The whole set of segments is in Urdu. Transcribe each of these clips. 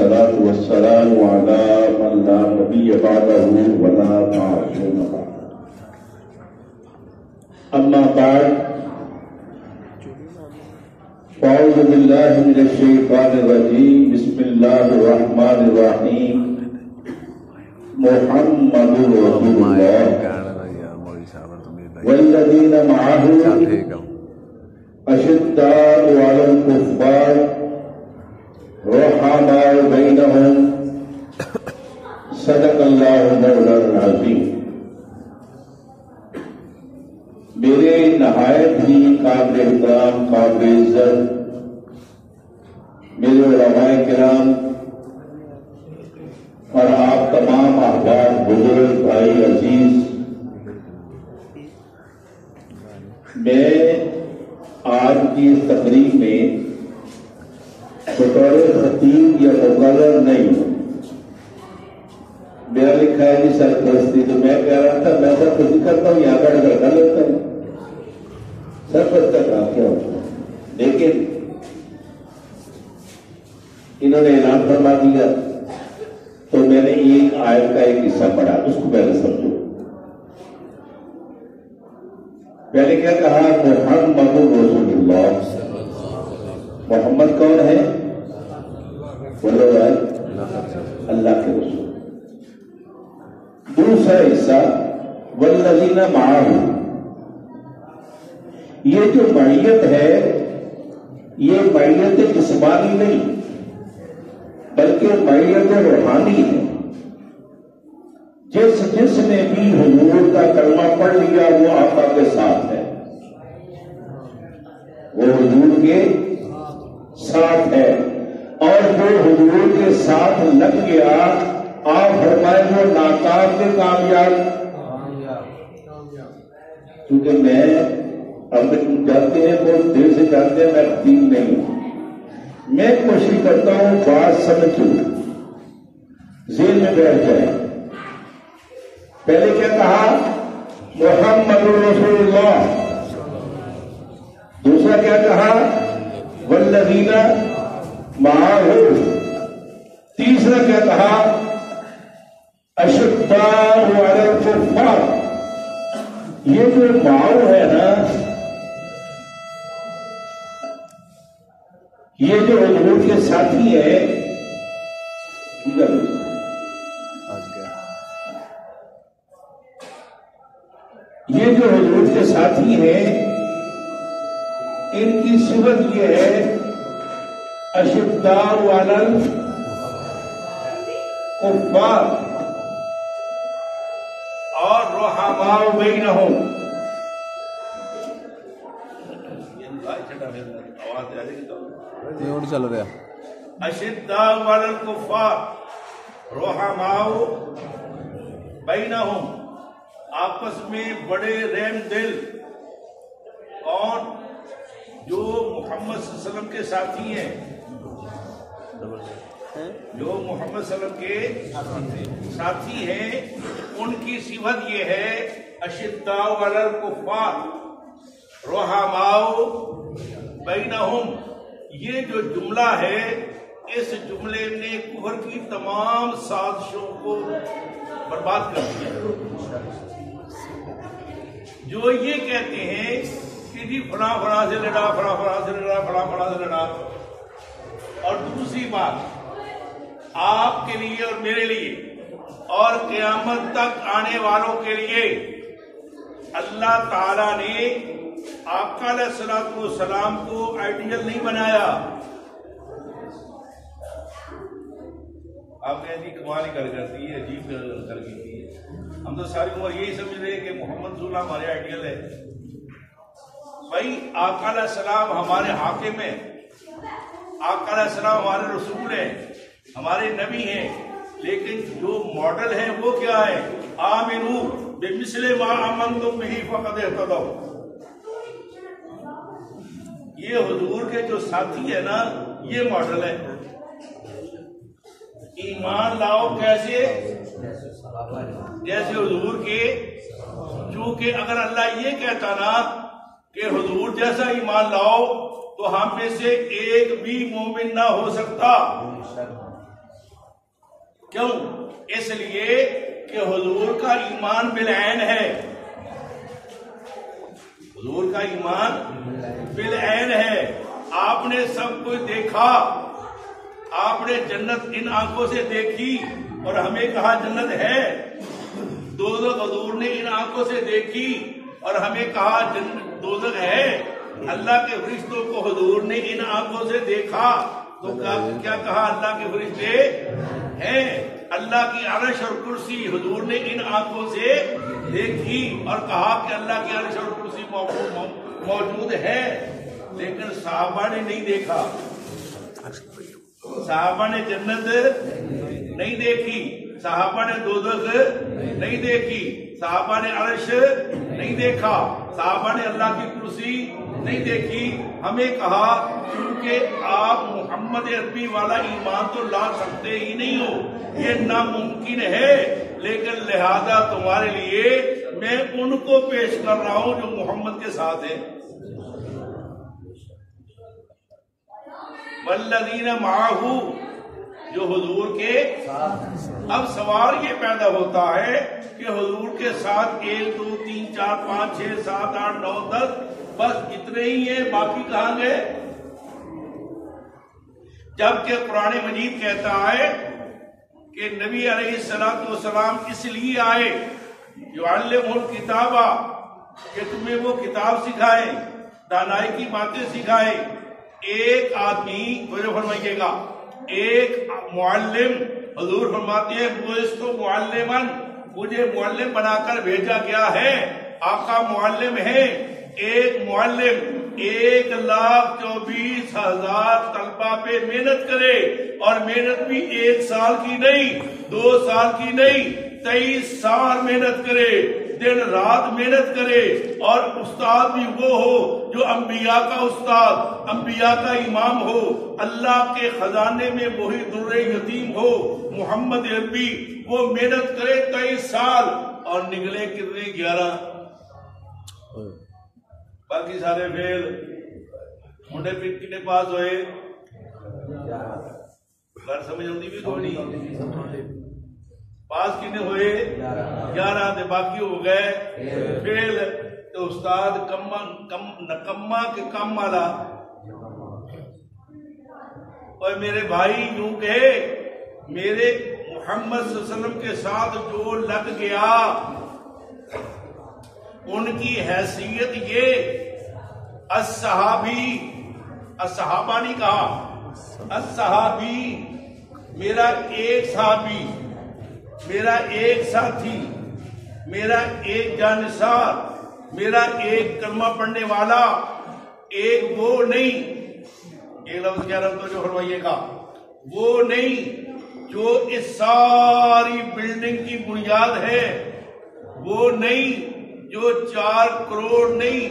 والصلاة والسلام على من لا نبي بعده ولا معصوم بعده أما بعد أعوذ بالله من الشيطان الرجيم بسم الله الرحمن الرحيم محمد رسول الله والذين معه أشداء على الكفار رحماء بينهم صدق الله مولانا العظيم. میرے نہایت ہی قابل احترام قابل عزت میرے علماء کرام اور آپ تمام احباب بزرگ بھائی عزیز، میں آج کی اس تقریب میں بطور خطیب یا مقرر نہیں ہوں. میرا لکھا ہے جی سرپرستی، تو میں کہہ رہا تھا میں سرپرستی کرتا ہوں، یہاں بیٹھ کر کر لیتا ہوں، سرپرست کا کام کیا ہوتا ہے. لیکن انہوں نے اعلان فرما دیا تو میں نے ایک آیت کا ایک حصہ پڑھا، اس کو پہلے سمجھو. پہلے کیا کہا؟ محمد رسول اللہ. محمد کون ہے؟ بولو بھائی، اللہ کے رسول. دوسرا حصہ والذین معہ. یہ جو معیت ہے یہ معیت جسمانی نہیں بلکہ معیت روحانی ہے. جس نے بھی حضور کا کلمہ پڑھ لیا وہ آقا کے ساتھ ہے، وہ حضور کے ساتھ ہے. اور جو حضور کے ساتھ لگ گیا آپ فرمائے وہ ناکام کے کامیاب. کیونکہ میں اب جانتے ہیں بہت دیر سے جانتے ہیں میں خطیب نہیں ہوں، میں کوشش کرتا ہوں بات سمجھوں ذہن میں بیٹھ جائے. پہلے کیا کہا؟ محمد رسول اللہ. دوسرا کیا کہا؟ والذین معہ. تیسرا کیا کہا؟ اشداء علی الکفار. یہ جو معہ ہے نا، یہ جو حضور کے ساتھی ہے، یہ جو حضور کے ساتھی ہیں ان کی صفت یہ ہے اشداء علی الکفار اور رحماء بینہم. چل رہا اشداء علی الکفار رحماء بینہم. آپس میں بڑے رحم دل. کون؟ جو محمد صلی اللہ علیہ وسلم کے ساتھی ہیں، جو محمد صلی اللہ علیہ وسلم کے ساتھی ہیں ان کی صفت یہ ہے اشداء علی الکفار رحماء بینہم. یہ جو جملہ ہے اس جملے نے کفر کی تمام سازشوں کو برباد کر دیا. جو یہ کہتے ہیں کہ جی فلاں فلاں سے لڑا، فلاں فلاں سے لڑا، فلاں فلاں سے لڑا. اور دوسری بات آپ کے لیے اور میرے لیے اور قیامت تک آنے والوں کے لیے اللہ تعالیٰ نے آقا علیہ الصلوۃ والسلام کو آئیڈیل نہیں بنایا. آپ نے جی کمال ہی کرتی ہے، عجیب کر کی ہے. ہم تو ساری عمر یہی سمجھ رہے ہیں کہ محمد صلی اللہ ہمارے آئیڈیل ہے. بھائی آقا علیہ السلام ہمارے حاکم ہیں، آقا علیہ السلام ہمارے رسول ہیں، ہمارے نبی ہیں. لیکن جو ماڈل ہے وہ کیا ہے؟ آمنو بمثل ما آمنتم بہ فقد اہتدوا. یہ حضور کے جو ساتھی ہے نا یہ ماڈل ہے. ایمان لاؤ کیسے؟ جیسے حضور کے. چونکہ اگر اللہ یہ کہتا نا کہ حضور جیسا ایمان لاؤ تو ہم میں سے ایک بھی مومن نہ ہو سکتا. کیوں؟ اس لیے کہ حضور کا ایمان بالعین ہے، حضور کا ایمان بالعین ہے۔ آپ نے سب کچھ دیکھا، آپ نے جنت ان آنکھوں سے دیکھی اور ہمیں کہا جنت ہے، دوزخ حضور نے ان آنکھوں سے دیکھی اور ہمیں کہا دوزخ ہے۔ اللہ کے فرشتوں کو حضور نے ان آنکھوں سے دیکھا تو کیا کہا؟ اللہ کے فرشتے ہیں۔ اللہ کی عرش اور کرسی حضور نے ان آنکھوں سے دیکھی اور کہا کہ اللہ کی عرش اور کرسی موجود ہے، لیکن صحابہ نے نہیں دیکھا، صحابہ نے جنت نہیں دیکھی، صحابہ نے دوزخ نہیں دیکھی، صحابہ نے عرش نہیں دیکھا، صحابہ نے اللہ کی کرسی نہیں دیکھی۔ ہمیں کہا کیونکہ آپ محمد عربی والا ایمان تو لا سکتے ہی نہیں ہو، یہ ناممکن ہے، لیکن لہذا تمہارے لیے میں ان کو پیش کر رہا ہوں جو محمد کے ساتھ ہیں۔ والذین معہ، جو حضور کے ساتھ۔ اب سوال یہ پیدا ہوتا ہے کہ حضور کے ساتھ 1 2 3 4 5 6 7 8 9 10 بس اتنے ہی ہیں، باقی کہاں گئے؟ جبکہ قرآن مجید کہتا ہے کہ نبی علیہ السلام اس لیے آئے یعلمہ الکتاب، کہ تمہیں وہ کتاب سکھائے، دانائی کی باتیں سکھائے۔ ایک آدمی، توجہ فرمائیے گا، ایک معلم، حضور فرماتے ہیں بعثت معلماً، مجھے معلم بنا کر بھیجا گیا ہے، آقا معلم ہے۔ ایک معلم 1,24,000 طلبہ پہ محنت کرے، اور محنت بھی 1 سال کی نہیں، 2 سال کی نہیں، 23 سال محنت کرے، دن رات محنت کرے، اور استاد بھی وہ ہو جو انبیاء کا استاد، انبیاء کا امام ہو، اللہ کے خزانے میں وہی در یتیم ہو، محمد عربی، وہ محنت کرے 23 سال اور نکلے کتنے؟ 11۔ باقی سارے فیل۔ منڈے پٹ کنے پاس ہوئے؟ گھر سمجھ آتی بھی تھوڑی، پاس کنے ہوئے؟ 11، تے باقی ہو گئے فیل۔ تو استاد نکما کے کم والا۔ اور میرے بھائی یوں کہے، میرے محمد صلی اللہ علیہ وسلم کے ساتھ جو لگ گیا، ان کی حیثیت یہ الصحابی، الصحابہ نہیں کہا، الصحابی، میرا ایک صحابی، میرا ایک ساتھی، میرا ایک جانثار، میرا ایک کلمہ پڑھنے والا، ایک وہ نہیں، ایک لفظ کہہ رہا ہوں تو جو فرمائیے گا، وہ نہیں جو اس ساری بلڈنگ کی بنیاد ہے، وہ نہیں جو 4 کروڑ نہیں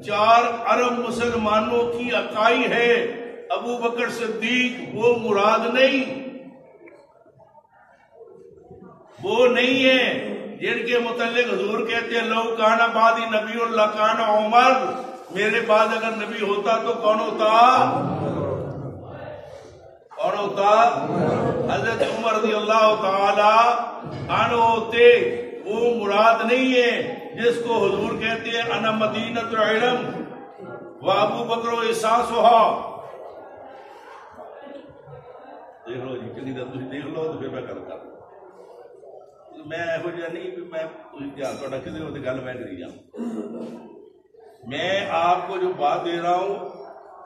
4 ارب مسلمانوں کی اکائی ہے، ابو بکر صدیق، وہ مراد نہیں، وہ نہیں ہے جن کے متعلق حضور کہتے ہیں لو کان بعدی نبی اللہ کان عمر، میرے بعد اگر نبی ہوتا تو کون ہوتا؟ کون ہوتا؟ حضرت عمر رضی اللہ تعالی عنہ ہوتے۔ وہ مراد نہیں ہے جس کو حضور کہتے ہیں انا مدینۃ العلم و ابو بکر و اساسھا۔ دیکھ لو جی، چنگی طرح تسی دیکھ لو تو پھر میں کرتا میں ایہو جہا نہیں کہ میں دھیان تہاڈا کدھر ہوتے گل میں کری جاؤں۔ میں آپ کو جو بات دے رہا ہوں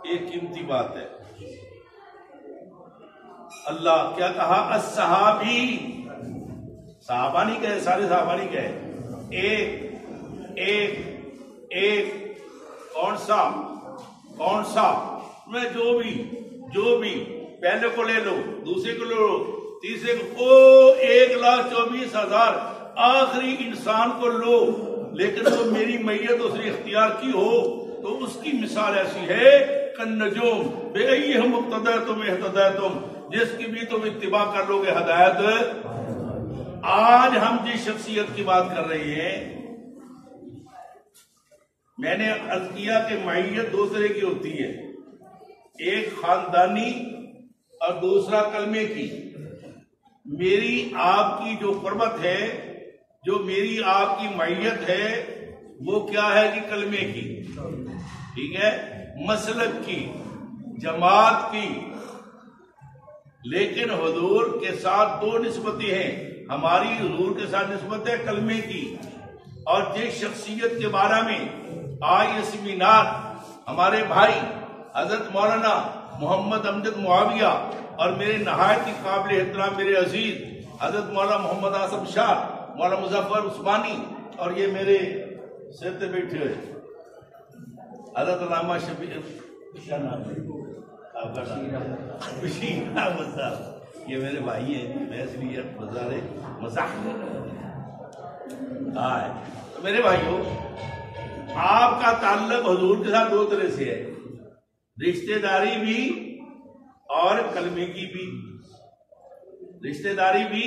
ایک قیمتی بات ہے۔ اللہ کیا کہا؟ الصحابی، صحابہ نہیں کہے، سارے صحابہ نہیں کہے، ایک کون سا میں جو بھی پہلے کو لے لو، دوسرے کو لے لو، تیسرے کو، 1,24,000 آخری انسان کو لو، لیکن وہ میری میت اس نے اختیار کی ہو تو اس کی مثال ایسی ہے کالنجوم بأیہم اقتدیتم اہتدیتم، جس کی بھی تم اتباع کر لو گے ہدایت۔ آج ہم جس شخصیت کی بات کر رہے ہیں، میں نے عرض کیا کہ معیت 2 طرح کی ہوتی ہے، ایک خاندانی اور دوسرا کلمے کی۔ میری آپ کی جو قربت ہے، جو میری آپ کی معیت ہے، وہ کیا ہے جی؟ کلمے کی، ٹھیک ہے، مسلک کی، جماعت کی۔ لیکن حضور کے ساتھ دو نسبتیں ہیں، ہماری حضور کے ساتھ نسبت ہے کلمے کی، اور جس شخصیت کے بارے میں آج یہ سیمینار ہمارے بھائی حضرت مولانا محمد امجد معاویہ اور میرے نہایت ہی قابل احترام میرے عزیز حضرت مولانا محمد آصف شاہ، مولانا مظفر عثمانی، اور یہ میرے سر پہ بیٹھے ہوئے حضرت علامہ شبیر، کیا نام ہے آپ کا؟ بشیر احمد صاحب، یہ میرے بھائی ہیں، میں اس لیے مزاح تو میرے بھائیوں، آپ کا تعلق حضور کے ساتھ دو طرح سے ہے، رشتہ داری بھی اور کلمے کی بھی، رشتہ داری بھی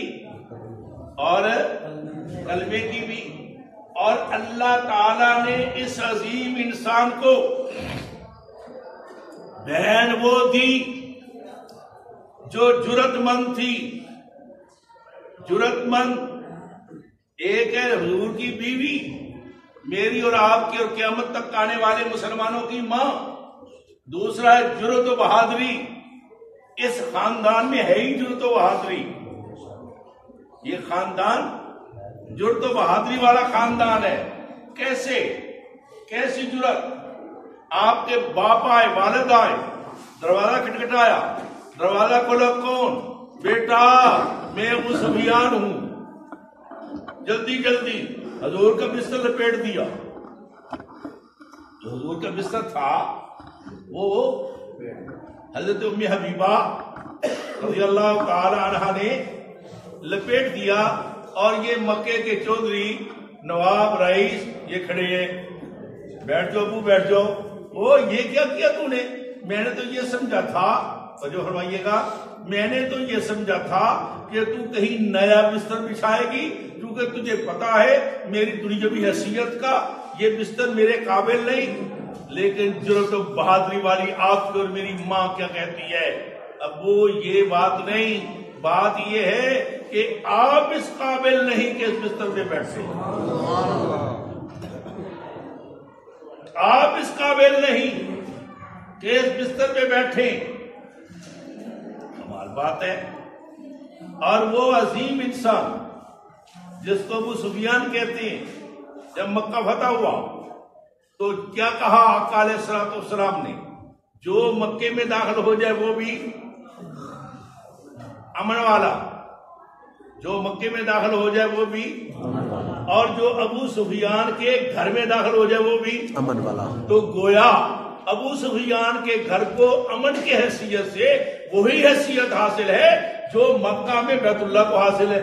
اور کلمے کی بھی۔ اور اللہ تعالیٰ نے اس عظیم انسان کو بہن وہ دی جو جرت مند تھی، جرت مند۔ ایک ہے حضور کی بیوی، میری اور آپ کی اور قیامت تک آنے والے مسلمانوں کی ماں، دوسرا ہے جرت و بہادری۔ اس خاندان میں ہے ہی جرت و بہادری، یہ خاندان جرت و بہادری والا خاندان ہے۔ کیسے؟ کیسی جرت؟ آپ کے باپ آئے، والد آئے، دروازہ کھٹکھٹایا، دروازہ کھولا، کون؟ بیٹا میں ابو سفیان ہوں، جلدی جلدی حضور کا بستر لپیٹ دیا۔ جو حضور کا بستر تھا وہ حضرت ام حبیبہ رضی اللہ تعالی عنہ نے لپیٹ دیا، اور یہ مکے کے چودھری، نواب، رئیس یہ کھڑے ہیں، بیٹھ جاؤ ابو بیٹھ جاؤ۔ وہ یہ کیا تو نے؟ میں نے تو یہ سمجھا تھا، جو فرمائیے گا، میں نے تو یہ سمجھا تھا کہ تو کہیں نیا بستر بچھائے گی، کیونکہ تجھے پتا ہے میری دنیاوی حیثیت کا یہ بستر میرے قابل نہیں۔ لیکن جرت و بہادری والی آپ کی اور میری ماں کیا کہتی ہے؟ ابو یہ بات نہیں، بات یہ ہے کہ آپ اس قابل نہیں کہ اس بستر پہ بیٹھے، آپ اس قابل نہیں کہ اس بستر پہ بیٹھیں، کمال بات ہے۔ اور وہ عظیم انسان جس کو ابو سفیان کہتے ہیں، جب مکہ فتح ہوا تو کیا کہا آقا علیہ الصلوۃ والسلام نے؟ جو مکے میں داخل ہو جائے وہ بھی امن والا، جو مکے میں داخل ہو جائے وہ بھی، اور جو ابو سفیان کے گھر میں داخل ہو جائے وہ بھی امن والا۔ تو گویا ابو سفیان کے گھر کو امن کی حیثیت سے وہی حیثیت حاصل ہے جو مکہ میں بیت اللہ کو حاصل ہے۔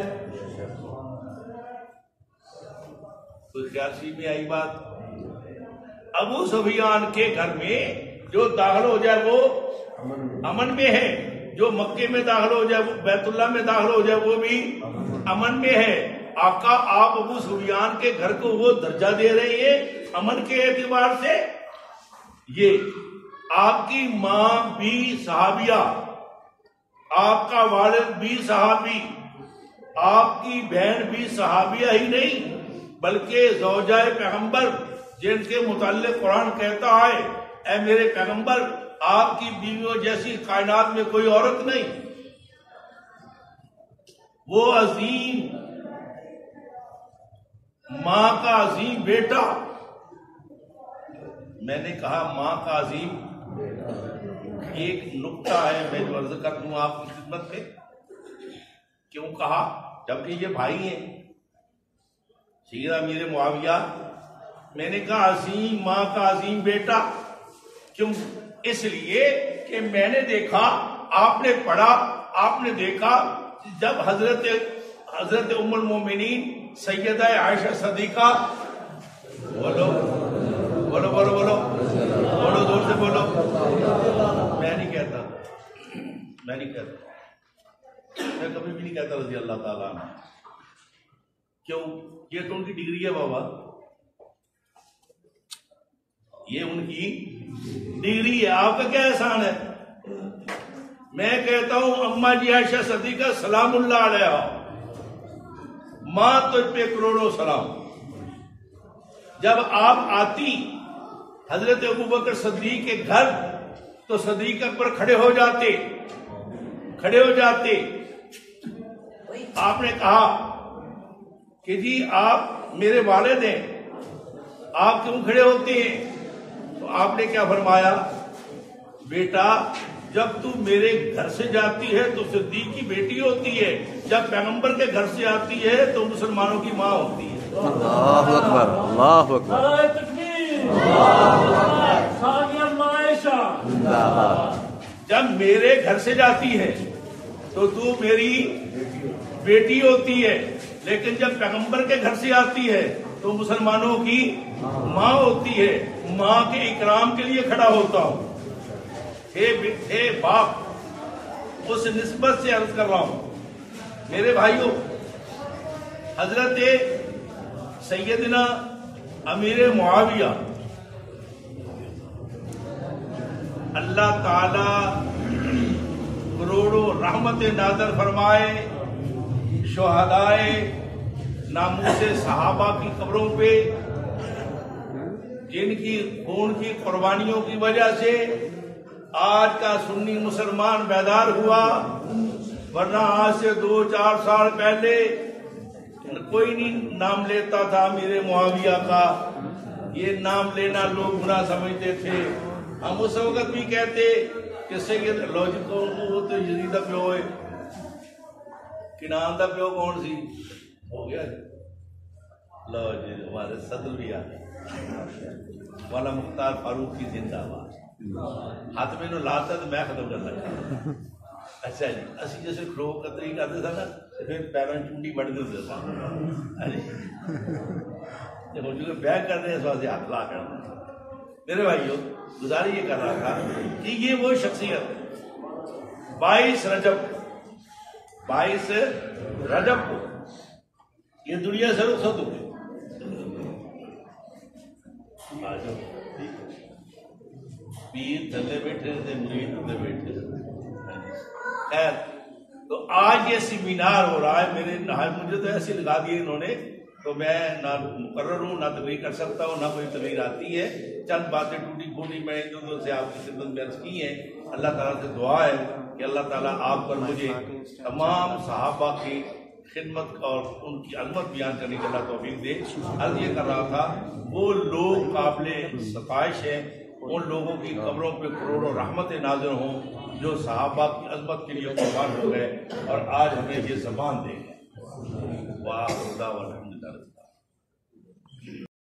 کوئی خیال سی میں آئی بات؟ ابو سفیان کے گھر میں جو داخل ہو جائے وہ امن میں ہے، جو مکے میں داخل ہو جائے، بیت اللہ میں داخل ہو جائے وہ بھی امن میں ہے۔ آقا آپ ابو سفیان کے گھر کو وہ درجہ دے رہے ہیں امن کے اعتبار سے۔ یہ آپ کی ماں بھی صحابیہ، آپ کا والد بھی صحابی، آپ کی بہن بھی صحابیہ ہی نہیں بلکہ زوجہ پیغمبر، جن کے متعلق قرآن کہتا ہے اے میرے پیغمبر آپ کی بیویوں جیسی کائنات میں کوئی عورت نہیں۔ وہ عظیم ماں کا عظیم بیٹا، میں نے کہا ماں کا عظیم، ایک نکتہ ہے میں جو عرض کر دوں آپ کی خدمت میں۔ کیوں کہا؟ جبکہ یہ بھائی ہیں سیدنا امیر معاویہ، میں نے کہا عظیم ماں کا عظیم بیٹا، کیوں؟ اس لیے کہ میں نے دیکھا، آپ نے پڑھا، آپ نے دیکھا جب حضرت ام المومنین سیدہ عائشہ صدیقہ، بولو بولو بولو بولو بولو زور سے بولو، میں نہیں کہتا، میں کبھی بھی نہیں کہتا رضی اللہ تعالیٰ عنہ۔ کیوں؟ یہ تو ان کی ڈگری ہے بابا، یہ ان کی ڈگری ہے، آپ کا کیا احسان ہے؟ میں کہتا ہوں اماں جی عائشہ صدیقہ سلام اللہ علیہ، ماں تجھ پہ کروڑوں سلام. جب آپ آتی حضرت ابوبکر صدیق کے گھر تو صدیق اکبر کھڑے ہو جاتے. آپ نے کہا کہ جی آپ میرے والد ہیں، آپ کیوں کھڑے ہوتے ہیں؟ تو آپ نے کیا فرمایا؟ بیٹا جب تو میرے گھر سے جاتی ہے تو صدیق کی بیٹی ہوتی ہے، جب پیغمبر کے گھر سے آتی ہے تو مسلمانوں کی ماں ہوتی ہے. اللہ اکبر، اللہ اکبر. جب میرے گھر سے جاتی ہے تو میری بیٹی ہوتی ہے، لیکن جب پیغمبر کے گھر سے آتی ہے تو مسلمانوں کی ماں ہوتی ہے. ماں کے اکرام کے لیے کھڑا ہوتا ہوں. اے باپ، اس نسبت سے عرض کر رہا ہوں میرے بھائیوں. حضرت سیدنا امیر معاویہ اللہ تعالی کروڑوں رحمت نازل فرمائے شہدائے ناموس صحابہ کی قبروں پہ، جن کی خون کی قربانیوں کی وجہ سے آج کا سنی مسلمان بیدار ہوا. ورنہ آج سے 2-4 سال پہلے کوئی نہیں نام لیتا تھا امیر معاویہ کا. یہ نام لینا لوگ گناہ سمجھتے تھے. ہم اس وقت بھی کہتے کہ سید لوجک وہ تو یزید دا پیو ہے. کنان دا پیو کون سی؟ ہو گیا لو جی ہمارے صدر بھی آ گئے. والا مختار فاروق کی زندہ باد. ہاتھ میں نو لاتا تو میں ختم کر لگا. اچھا جی اسی جیسے کھلو قطری کرتے تھا نا پھر پیروں چونڈی بڑھ دیتے تھا. جب وہ جو بیگ کرتے ہیں اس واسطے ہاتھ لا کر. میرے بھائیوں گزارش یہ کر رہا تھا کہ یہ وہ شخصیت 22 رجب کو یہ دنیا سے رخصت ہو گئی. پیر تھلے بیٹھے تھے، مرید تھلے بیٹھے تھے. خیر تو آج یہ سیمینار ہو رہا ہے. مجھے تو ایسے لگا دیے انہوں نے، تو میں نہ مقرر ہوں، نہ تقریر کر سکتا ہوں، نہ کوئی تقریر آتی ہے. چند باتیں ٹوٹی پھوٹی میں ادھر سے آپ کی خدمت میں عرض کی ہیں. اللہ تعالیٰ سے دعا ہے کہ اللہ تعالیٰ آپ پر مجھے تمام صحابہ کی خدمت اور ان کی عظمت بیان کرنے کی اللہ توفیق دے. عرض یہ کر رہا تھا وہ لوگ قابل ستائش ہیں، ان لوگوں کی قبروں پہ کروڑوں رحمتیں نازل ہوں جو صحابہ کی عظمت کے لیے قربان ہو گئے اور آج ہمیں یہ زبان دے گئے. واہ خدا